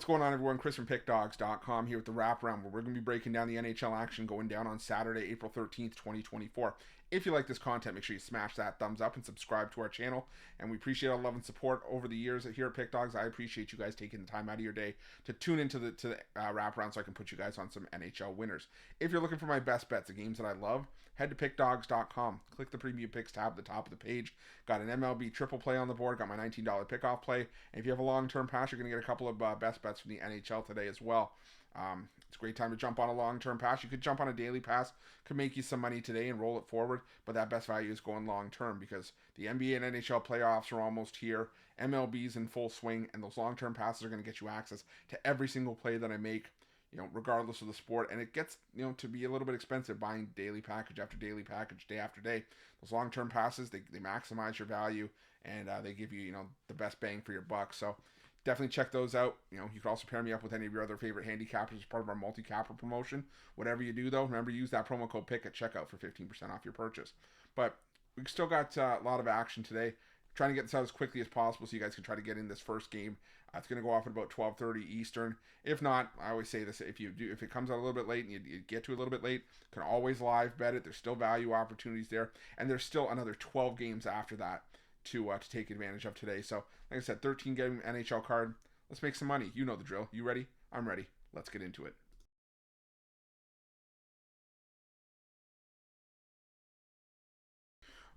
What's going on, everyone? Chris from Pickdawgz.com here with the Wraparound, where we're going to be breaking down the NHL action going down on Saturday, April 13th, 2024. If you like this content, make sure you smash that thumbs up and subscribe to our channel. And we appreciate all the love and support over the years here at Pickdawgz. I appreciate you guys taking the time out of your day to tune into the Wraparound so I can put you guys on some NHL winners. If you're looking for my best bets, the games that I love, head to Pickdawgz.com. Click the Preview Picks tab at the top of the page. Got an MLB triple play on the board. Got my $19 pickoff play. And if you have a long-term pass, you're going to get a couple of best bets from the NHL today as well. It's a great time to jump on a long-term pass. You could jump on a daily pass, could make you some money today and roll it forward, but that best value is going long-term because the NBA and NHL playoffs are almost here. MLB's in full swing, and those long-term passes are going to get you access to every single play that I make, regardless of the sport. And it gets, to be a little bit expensive buying daily package after daily package, day after day. Those long-term passes, they maximize your value, and they give you, the best bang for your buck. So definitely check those out. You can also pair me up with any of your other favorite handicappers as part of our multi-capper promotion. Whatever you do, though, remember, use that promo code PICK at checkout for 15% off your purchase. But we've still got a lot of action today. Trying to get this out as quickly as possible so you guys can try to get in this first game. It's going to go off at about 12:30 Eastern. If not, I always say this, if it comes out a little bit late and you get to a little bit late, you can always live bet it. There's still value opportunities there. And there's still another 12 games after that to take advantage of today. So, like I said, 13-game NHL card. Let's make some money. You know the drill. You ready? I'm ready. Let's get into it.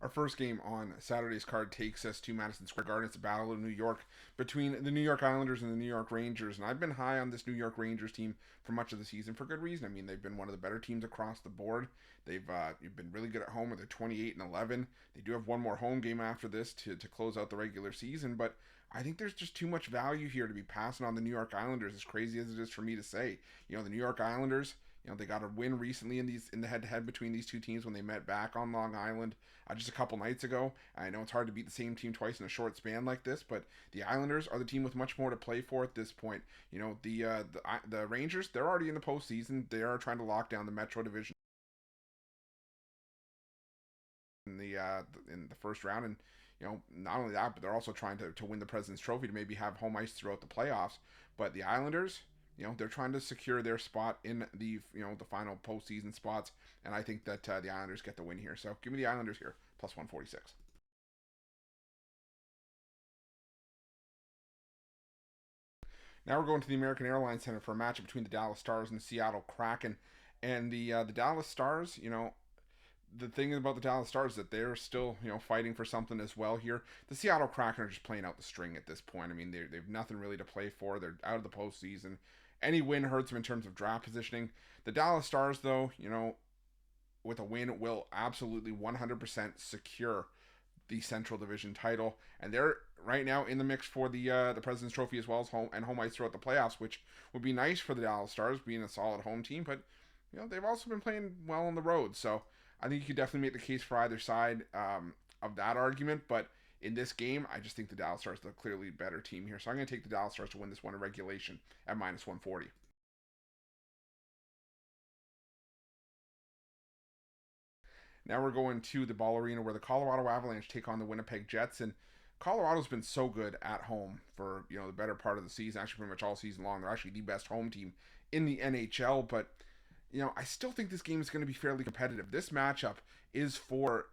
Our first game on Saturday's card takes us to Madison Square Garden. It's a battle of New York between the New York Islanders and the New York Rangers. And I've been high on this New York Rangers team for much of the season for good reason. I mean, they've been one of the better teams across the board. They've been really good at home with their 28-11. They do have one more home game after this to close out the regular season. But I think there's just too much value here to be passing on the New York Islanders, as crazy as it is for me to say. The New York Islanders, they got a win recently in the head-to-head between these two teams when they met back on Long Island just a couple nights ago. I know it's hard to beat the same team twice in a short span like this, but the Islanders are the team with much more to play for at this point. The Rangers, they're already in the postseason. They are trying to lock down the Metro Division in the first round, and not only that, but they're also trying to win the President's Trophy to maybe have home ice throughout the playoffs. But the Islanders, they're trying to secure their spot in the final postseason spots, and I think that the Islanders get the win here. So give me the Islanders here, plus 146. Now we're going to the American Airlines Center for a matchup between the Dallas Stars and the Seattle Kraken. And the Dallas Stars, the thing about the Dallas Stars is that they're still, fighting for something as well here. The Seattle Kraken are just playing out the string at this point. I mean, they've nothing really to play for. They're out of the postseason. Any win hurts them in terms of draft positioning. The Dallas Stars, though, with a win, will absolutely 100% secure the Central Division title, and they're right now in the mix for the President's Trophy as well as home ice throughout the playoffs, which would be nice for the Dallas Stars being a solid home team. But they've also been playing well on the road, so I think you could definitely make the case for either side of that argument. But in this game, I just think the Dallas Stars are the clearly better team here, so I'm going to take the Dallas Stars to win this one in regulation at minus 140. Now we're going to the Ball Arena where the Colorado Avalanche take on the Winnipeg Jets. And Colorado's been so good at home for, the better part of the season, actually pretty much all season long. They're actually the best home team in the NHL. But, I still think this game is going to be fairly competitive. This matchup is for,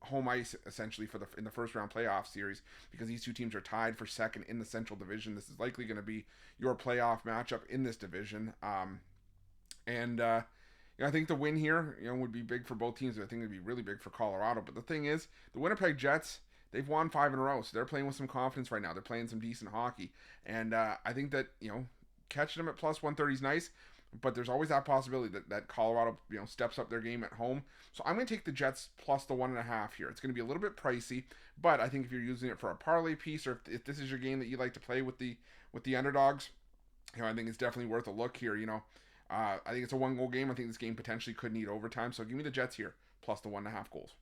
home ice essentially in the first round playoff series because these two teams are tied for second in the Central Division. This is likely going to be your playoff matchup in this division. I think the win here, would be big for both teams. I think it'd be really big for Colorado. But the thing is, the Winnipeg Jets, they've won 5 in a row, so they're playing with some confidence right now. They're playing some decent hockey, and I think that catching them at plus 130 is nice. But there's always that possibility that Colorado steps up their game at home. So I'm going to take the Jets plus the 1.5 here. It's going to be a little bit pricey, but I think if you're using it for a parlay piece, or if this is your game that you like to play with the underdogs, I think it's definitely worth a look here. I think it's a 1-goal game. I think this game potentially could need overtime. So give me the Jets here, plus the 1.5 goals.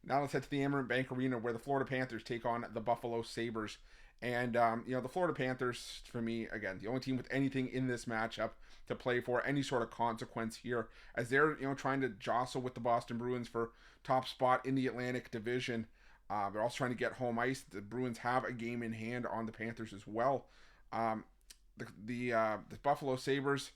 Now let's head to the Amerant Bank Arena where the Florida Panthers take on the Buffalo Sabres. And, the Florida Panthers, for me, again, the only team with anything in this matchup to play for, any sort of consequence here, as they're, trying to jostle with the Boston Bruins for top spot in the Atlantic Division. They're also trying to get home ice. The Bruins have a game in hand on the Panthers as well. Um, the Buffalo Sabres,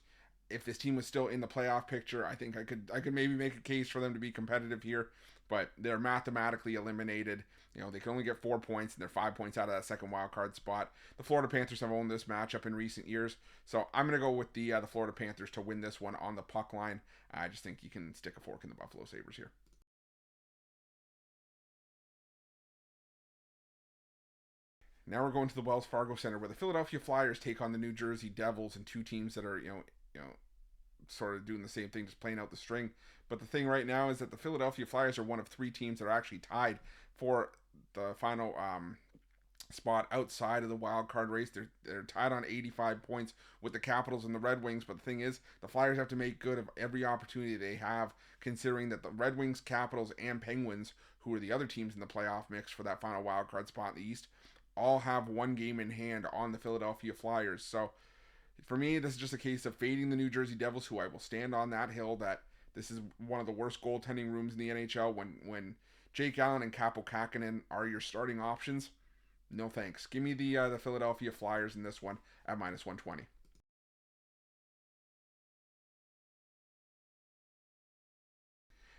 if this team was still in the playoff picture, I think I could maybe make a case for them to be competitive here, but they're mathematically eliminated. They can only get 4 points, and they're 5 points out of that second wild card spot. The Florida Panthers have owned this matchup in recent years, so I'm gonna go with the Florida Panthers to win this one on the puck line. I just think you can stick a fork in the Buffalo Sabres here. Now we're going to the Wells Fargo Center, where the Philadelphia Flyers take on the New Jersey Devils, and two teams that are sort of doing the same thing, just playing out the string. But the thing right now is that the Philadelphia Flyers are one of three teams that are actually tied for the final spot outside of the wild card race. They're tied on 85 points with the Capitals and the Red Wings. But the thing is, the Flyers have to make good of every opportunity they have, considering that the Red Wings, Capitals, and Penguins, who are the other teams in the playoff mix for that final wild card spot in the East, all have one game in hand on the Philadelphia Flyers. So for me, this is just a case of fading the New Jersey Devils, who I will stand on that hill that this is one of the worst goaltending rooms in the NHL. When Jake Allen and Kaapo Kähkönen are your starting options, no thanks. Give me the Philadelphia Flyers in this one at -120.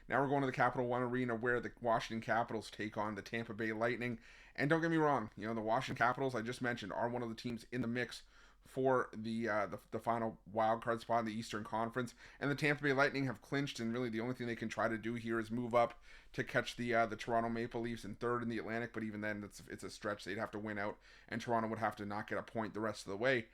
Now we're going to the Capital One Arena, where the Washington Capitals take on the Tampa Bay Lightning. And don't get me wrong, the Washington Capitals I just mentioned are one of the teams in the mix for the final wild card spot in the Eastern Conference. And the Tampa Bay Lightning have clinched, and really the only thing they can try to do here is move up to catch the Toronto Maple Leafs in third in the Atlantic. But even then, it's a stretch. They'd have to win out, and Toronto would have to not get a point the rest of the way.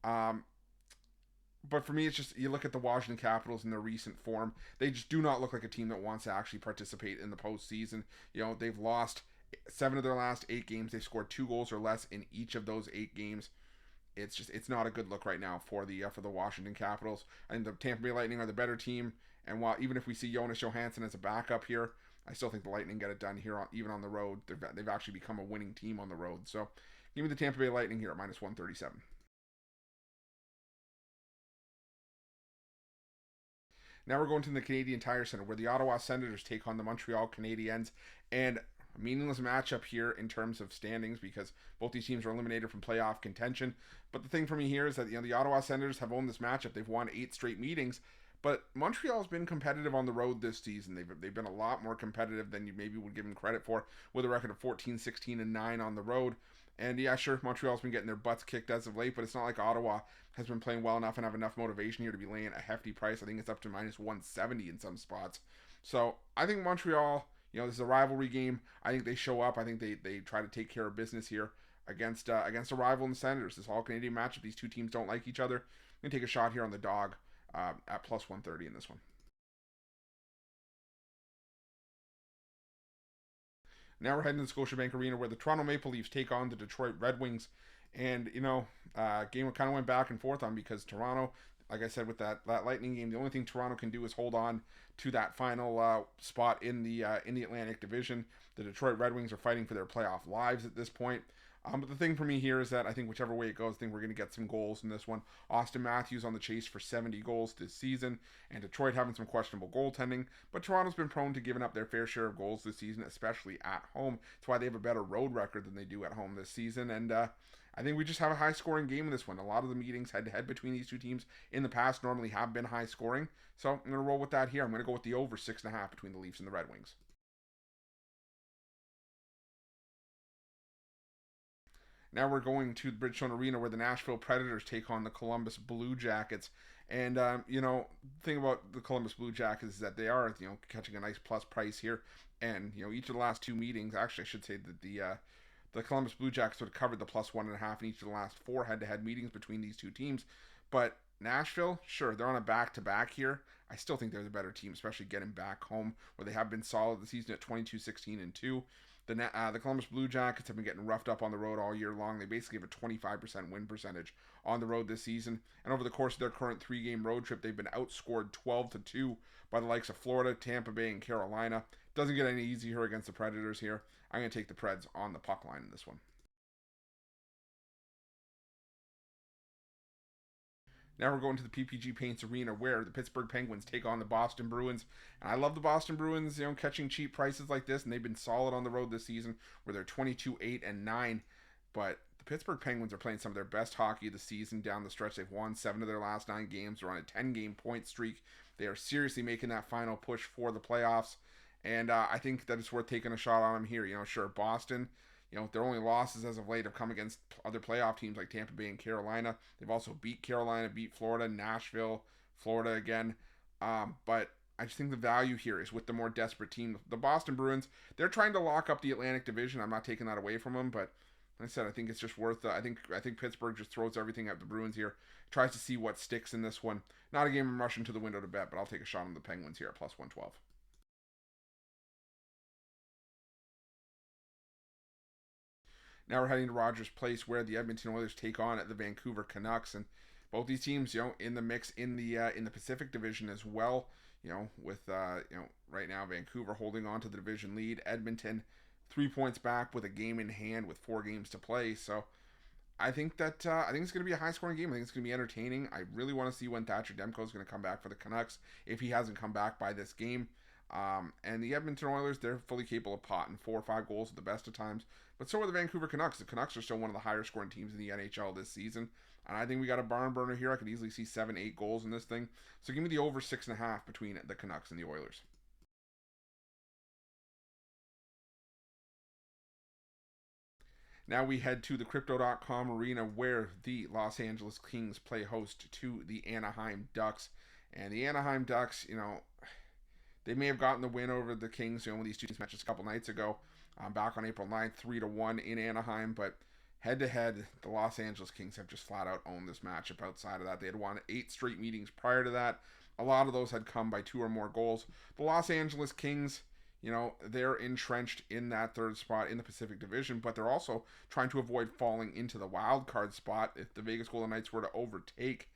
But for me, it's just, you look at the Washington Capitals in their recent form, they just do not look like a team that wants to actually participate in the postseason. They've lost 7 of their last 8 games. They've scored 2 goals or less in each of those 8 games. It's not a good look right now for the Washington Capitals. I think the Tampa Bay Lightning are the better team, and while even if we see Jonas Johansson as a backup here, I still think the Lightning get it done here even on the road. They've actually become a winning team on the road. So give me the Tampa Bay Lightning here at -137. Now we're going to the Canadian Tire Center, where the Ottawa Senators take on the Montreal Canadiens, and a meaningless matchup here in terms of standings, because both these teams are eliminated from playoff contention. But the thing for me here is that the Ottawa Senators have owned this matchup. They've won 8 straight meetings, but Montreal's been competitive on the road this season. They've been a lot more competitive than you maybe would give them credit for, with a record of 14, 16, and 9 on the road. And yeah, sure, Montreal's been getting their butts kicked as of late, but it's not like Ottawa has been playing well enough and have enough motivation here to be laying a hefty price. I think it's up to -170 in some spots. So I think Montreal, this is a rivalry game. I think they show up. I think they try to take care of business here against a rival in the Senators. This all-Canadian matchup, these two teams don't like each other. I'm going to take a shot here on the dog at +130 in this one. Now we're heading to the Scotiabank Arena, where the Toronto Maple Leafs take on the Detroit Red Wings. And, game kind of went back and forth on, because Toronto, like I said, with that Lightning game, the only thing Toronto can do is hold on to that final spot in the Atlantic Division. The Detroit Red Wings are fighting for their playoff lives at this point. But the thing for me here is that I think whichever way it goes, I think we're going to get some goals in this one. Austin Matthews on the chase for 70 goals this season, and Detroit having some questionable goaltending. But Toronto's been prone to giving up their fair share of goals this season, especially at home. That's why they have a better road record than they do at home this season. And I think we just have a high-scoring game in this one. A lot of the meetings head-to-head between these two teams in the past normally have been high-scoring. So I'm going to roll with that here. I'm going to go with the over 6.5 between the Leafs and the Red Wings. Now we're going to the Bridgestone Arena, where the Nashville Predators take on the Columbus Blue Jackets. And, the thing about the Columbus Blue Jackets is that they are, catching a nice plus price here. And, each of the last 2 meetings, actually, I should say that the Columbus Blue Jackets would have covered the +1.5 in each of the last 4 head-to-head meetings between these two teams. But Nashville, sure, they're on a back-to-back here. I still think they're the better team, especially getting back home, where they have been solid this season at 22, 16, and 2. The Columbus Blue Jackets have been getting roughed up on the road all year long. They basically have a 25% win percentage on the road this season. And over the course of their current 3-game road trip, they've been outscored 12-2 by the likes of Florida, Tampa Bay, and Carolina. Doesn't get any easier against the Predators here. I'm going to take the Preds on the puck line in this one. Now we're going to the PPG Paints Arena where the Pittsburgh Penguins take on the Boston Bruins. And I love the Boston Bruins, catching cheap prices like this, and they've been solid on the road this season where they're 22-8-9. But the Pittsburgh Penguins are playing some of their best hockey of the season down the stretch. They've won 7 of their last 9 games. They're on a 10-game point streak. They are seriously making that final push for the playoffs. And I think that it's worth taking a shot on them here. Sure, Boston, their only losses as of late have come against other playoff teams like Tampa Bay and Carolina. They've also beat Carolina, beat Florida, Nashville, Florida again. But I just think the value here is with the more desperate team. The Boston Bruins, they're trying to lock up the Atlantic Division. I'm not taking that away from them, but like I said, I think it's just worth. I think Pittsburgh just throws everything at the Bruins here. Tries to see what sticks in this one. Not a game I'm rushing to the window to bet, but I'll take a shot on the Penguins here at plus 112. Now we're heading to Rogers Place where the Edmonton Oilers take on the Vancouver Canucks, and both these teams, in the mix in the Pacific Division as well. With right now Vancouver holding on to the division lead, Edmonton 3 points back with a game in hand with 4 games to play. So I think it's going to be a high scoring game. I think it's going to be entertaining. I really want to see when Thatcher Demko is going to come back for the Canucks if he hasn't come back by this game. And the Edmonton Oilers, they're fully capable of potting 4 or 5 goals at the best of times. But so are the Vancouver Canucks. The Canucks are still one of the higher scoring teams in the NHL this season. And I think we got a barn burner here. I could easily see 7-8 goals in this thing. So give me the over 6.5 between the Canucks and the Oilers. Now we head to the Crypto.com arena where the Los Angeles Kings play host to the Anaheim Ducks. And the Anaheim Ducks, they may have gotten the win over the Kings, with these two matches a couple nights ago, back on April 9th, 3-1 in Anaheim. But head-to-head, the Los Angeles Kings have just flat-out owned this matchup. Outside of that, they had won 8 straight meetings prior to that. A lot of those had come by 2 or more goals. The Los Angeles Kings, they're entrenched in that 3rd spot in the Pacific Division, but they're also trying to avoid falling into the wild card spot if the Vegas Golden Knights were to overtake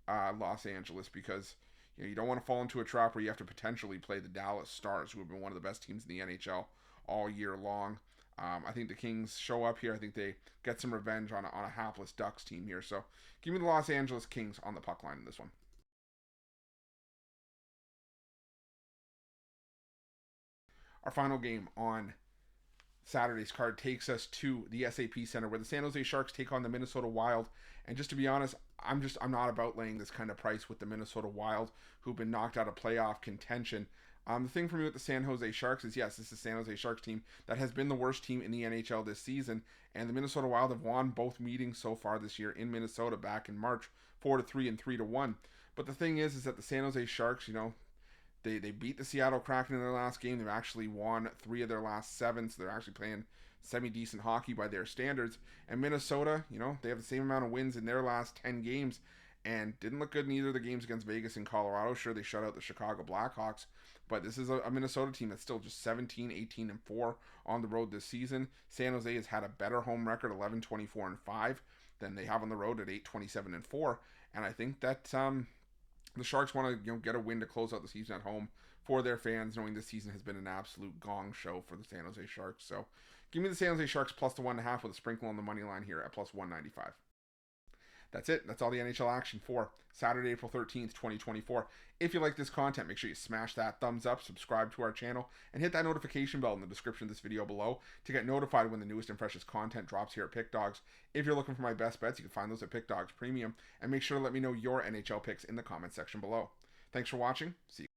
Los Angeles, because you don't want to fall into a trap where you have to potentially play the Dallas Stars, who have been one of the best teams in the NHL all year long. I think the Kings show up here. I think they get some revenge on a hapless Ducks team here. So give me the Los Angeles Kings on the puck line in this one. Our final game on Saturday's card takes us to the SAP Center where the San Jose Sharks take on the Minnesota Wild. And just to be honest, I'm not about laying this kind of price with the Minnesota Wild, who've been knocked out of playoff contention. The thing for me with the San Jose Sharks is, yes, this is the San Jose Sharks team that has been the worst team in the NHL this season, and the Minnesota Wild have won both meetings so far this year in Minnesota back in March, 4-3 and 3-1. But the thing is that the San Jose Sharks, they beat the Seattle Kraken in their last game. They've actually won 3 of their last 7, so they're actually playing semi-decent hockey by their standards. And Minnesota, they have the same amount of wins in their last 10 games and didn't look good in either of the games against Vegas and Colorado. Sure, they shut out the Chicago Blackhawks, but this is a Minnesota team that's still just 17, 18, and 4 on the road this season. San Jose has had a better home record, 11, 24, and 5, than they have on the road at 8, 27, and 4. And I think that the Sharks want to get a win to close out the season at home for their fans, knowing this season has been an absolute gong show for the San Jose Sharks. So give me the San Jose Sharks plus the 1.5 with a sprinkle on the money line here at plus 195. That's it. That's all the NHL action for Saturday, April 13th, 2024. If you like this content, make sure you smash that thumbs up, subscribe to our channel, and hit that notification bell in the description of this video below to get notified when the newest and freshest content drops here at Pick Dawgz. If you're looking for my best bets, you can find those at Pick Dawgz Premium, and make sure to let me know your NHL picks in the comment section below. Thanks for watching. See you.